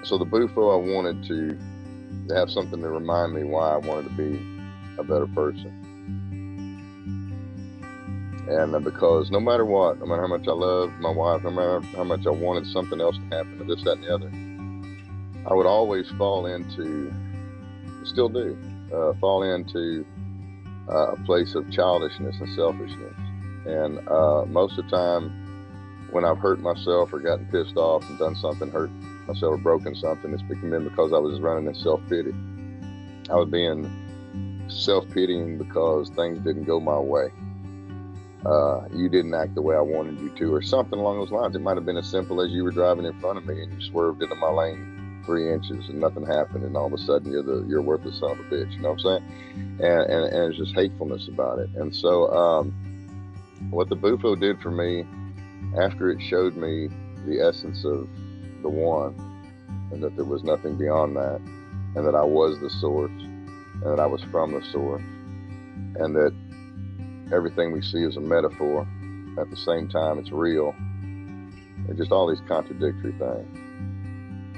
So the bufo, I wanted to have something to remind me why I wanted to be a better person. And because no matter what, no matter how much I loved my wife, no matter how much I wanted something else to happen, or this, that, and the other, I would always fall into, still do, fall into a place of childishness and selfishness. And most of the time, when I've hurt myself or gotten pissed off and done something, hurt myself or broken something, it's been because I was running in self-pity. I was being self-pitying because things didn't go my way. You didn't act the way I wanted you to, or something along those lines. It might have been as simple as you were driving in front of me and you swerved into my lane 3 inches and nothing happened, and all of a sudden you're a worthless son of a bitch. You know what I'm saying? And it's just hatefulness about it. And so what the bufo did for me, after it showed me the essence of the one, and that there was nothing beyond that, and that I was the source, and that I was from the source, and that everything we see is a metaphor. At the same time, it's real. And just all these contradictory things.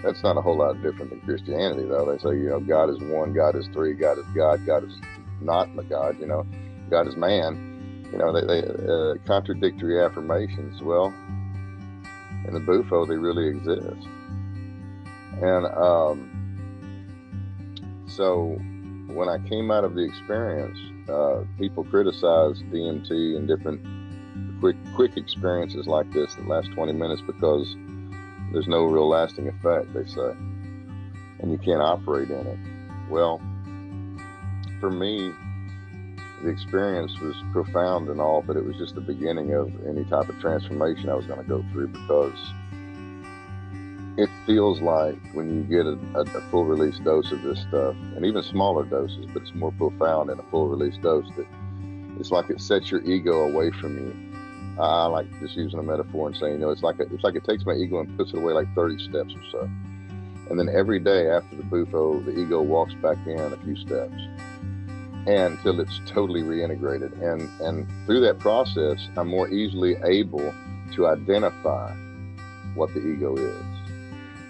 That's not a whole lot different than Christianity, though. They say, God is one, God is three, God is God, God is not my God, God is man. They contradictory affirmations. Well, in the bufo, they really exist. And so when I came out of the experience, people criticize DMT and different quick experiences like this that last 20 minutes because there's no real lasting effect, they say, and you can't operate in it. Well, for me, the experience was profound and all, but it was just the beginning of any type of transformation I was going to go through, because it feels like when you get a full release dose of this stuff, and even smaller doses, but it's more profound in a full release dose, that it's like it sets your ego away from you. I like just using a metaphor and saying, it's like it takes my ego and puts it away like 30 steps or so. And then every day after the bufo, the ego walks back in a few steps, and until it's totally reintegrated. And through that process, I'm more easily able to identify what the ego is.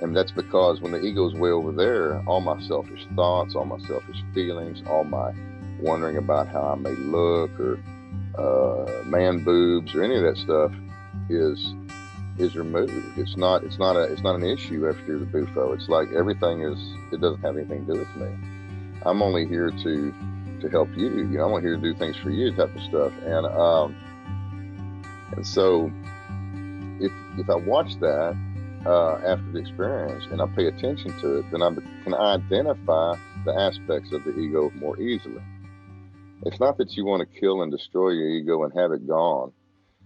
And that's because when the ego's way over there, all my selfish thoughts, all my selfish feelings, all my wondering about how I may look, or man boobs, or any of that stuff is removed. It's not an issue after the bufo. It's like it doesn't have anything to do with me. I'm only here to help you. I'm only here to do things for you, type of stuff. And so if I watch that after the experience and I pay attention to it, then I can identify the aspects of the ego more easily. It's not that you want to kill and destroy your ego and have it gone.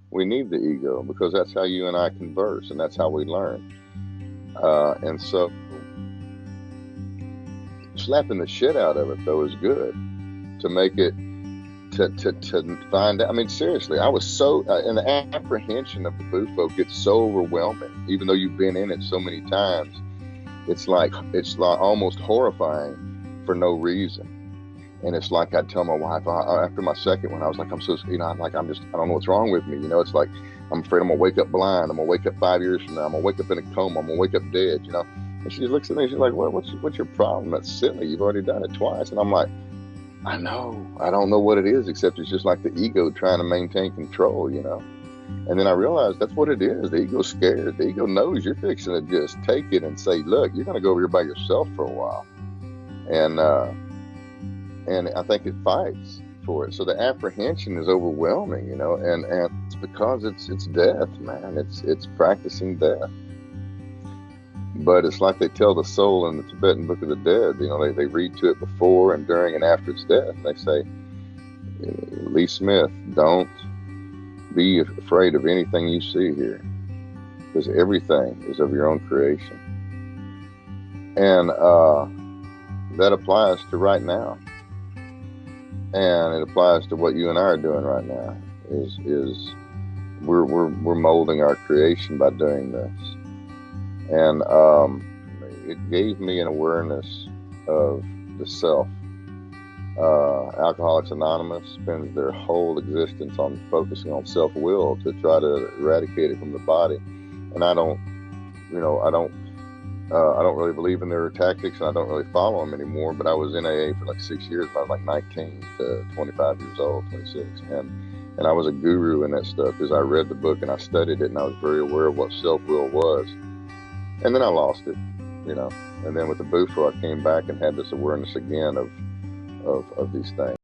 We need the ego because that's how you and I converse, and that's how we learn. And so slapping the shit out of it, though, is good to make it to find out. I mean, seriously, I was so and the apprehension of the bufo gets so overwhelming, even though you've been in it so many times. It's like almost horrifying for no reason. And it's like I'd tell my wife after my second one, I was like, I don't know what's wrong with me. It's like, I'm afraid I'm going to wake up blind. I'm going to wake up 5 years from now. I'm going to wake up in a coma. I'm going to wake up dead, And she looks at me, she's like, what's your problem? That's silly. You've already done it twice. And I'm like, I know. I don't know what it is, except it's just like the ego trying to maintain control, And then I realized that's what it is. The ego's scared. The ego knows you're fixing to just take it and say, look, you're going to go over here by yourself for a while. And I think it fights for it. So the apprehension is overwhelming, and it's because it's death, man. It's practicing death. But it's like they tell the soul in the Tibetan Book of the Dead, they read to it before and during and after its death. And they say, Lee Smith, don't be afraid of anything you see here, because everything is of your own creation. And that applies to right now. And it applies to what you and I are doing right now. Is we're molding our creation by doing this. And it gave me an awareness of the self. Alcoholics Anonymous spends their whole existence on focusing on self-will to try to eradicate it from the body. And I don't I don't really believe in their tactics, and I don't really follow them anymore. But I was in AA for like 6 years. I was like 19 to 25 years old, 26, and I was a guru in that stuff because I read the book and I studied it, and I was very aware of what self-will was. And then I lost it, you know. And then with the bufo, I came back and had this awareness again of these things.